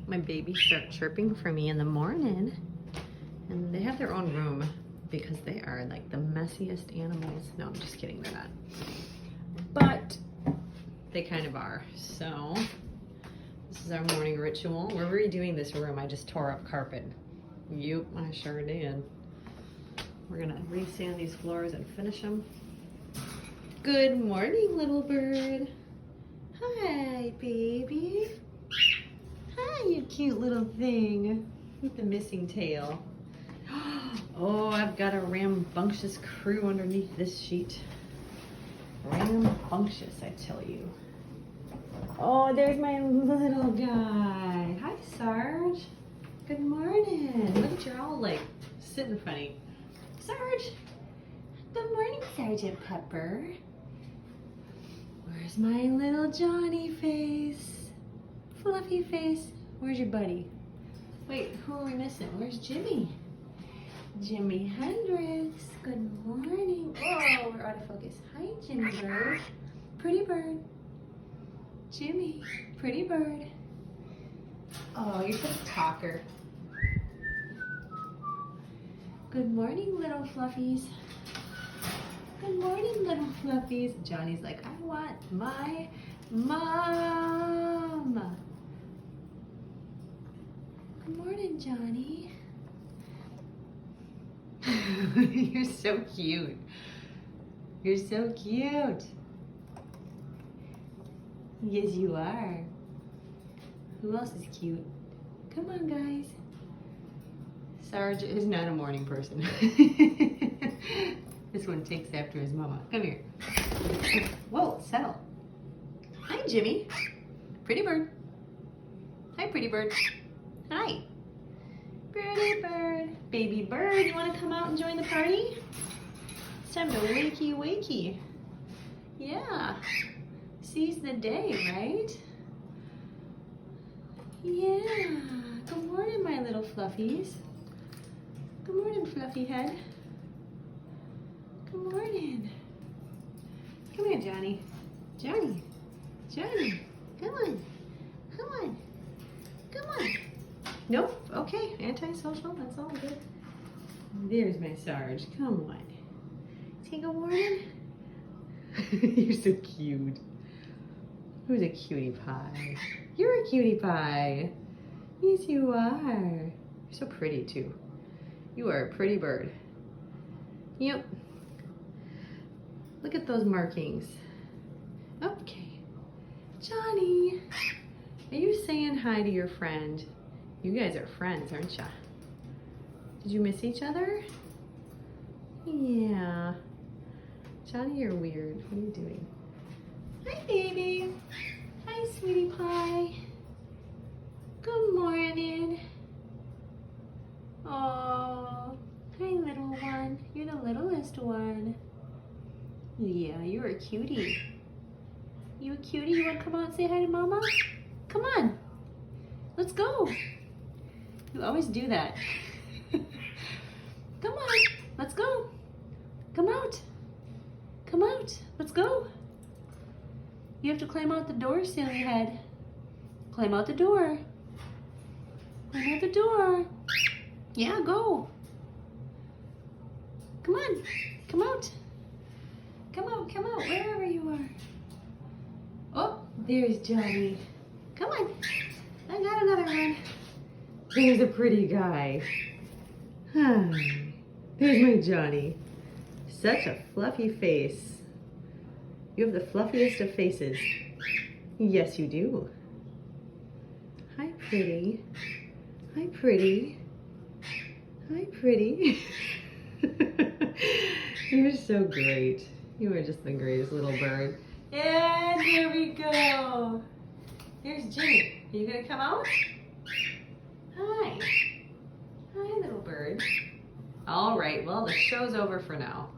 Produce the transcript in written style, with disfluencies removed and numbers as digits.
My babies start chirping for me in the morning, and they have their own room because they are like the messiest animals. No, I'm just kidding, they're not. But they kind of are. So this is our morning ritual. We're redoing this room. I just tore up carpet. Yep, I sure did. We're gonna re-sand these floors and finish them. Good morning, little bird. Hi, baby. Hi, you cute little thing with the missing tail. Oh, I've got a rambunctious crew underneath this sheet. Rambunctious, I tell you. Oh, there's my little guy. Hi, Sarge. Good morning. Look at you all like sitting funny. Sarge. Good morning, Sergeant Pepper. Where's my little Johnny face? Fluffy face. Where's your buddy? Wait, who are we missing? Where's Jimmy? Jimmy Hendrix. Good morning. Oh, we're out of focus. Hi, Jimmy bird. Pretty bird. Jimmy, pretty bird. Oh, you're such a talker. Good morning, little fluffies. Good morning, little fluffies. Johnny's like, I want my mom. Good morning, Johnny. You're so cute. You're so cute. Yes, you are. Who else is cute? Come on, guys. Sarge is not a morning person. This one takes after his mama. Come here. Whoa, settle. Hi, Jimmy. Pretty bird. Hi, pretty bird. Hi. Pretty bird. Baby bird, you want to come out and join the party? It's time to wakey wakey. Yeah. Seize the day, right? Yeah. Good morning, my little fluffies. Good morning, fluffy head. Good morning. Come here, Johnny. Johnny. Johnny. Come on. Come on. Come on. Nope. Okay. Antisocial. That's all good. There's my Sarge. Come on. Say good morning. You're so cute. Who's a cutie pie? You're a cutie pie. Yes, you are. You're so pretty, too. You are a pretty bird. Yep. Look at those markings. Okay. Johnny, are you saying hi to your friend? You guys are friends, aren't ya? Did you miss each other? Yeah. Johnny, you're weird. What are you doing? Hi, baby. Hi, sweetie pie. Good morning. Oh, hi, little one. You're the littlest one. Yeah, you're a cutie. You a cutie? You want to come out and say hi to Mama? Come on. Let's go. You always do that. Come on. Let's go. Come out. Come out. Let's go. You have to climb out the door, silly head. Climb out the door. Climb out the door. Yeah, go. Come on. Come out. Come out, come out, wherever you are. Oh, there's Johnny. Come on. I got another one. There's a pretty guy. There's my Johnny. Such a fluffy face. You have the fluffiest of faces. Yes, you do. Hi, pretty. Hi, pretty. Hi, pretty. You're so great. You are just the greatest little bird. And here we go. Here's Jimmy. Are you gonna come out? Hi. Hi, little bird. All right, well, the show's over for now.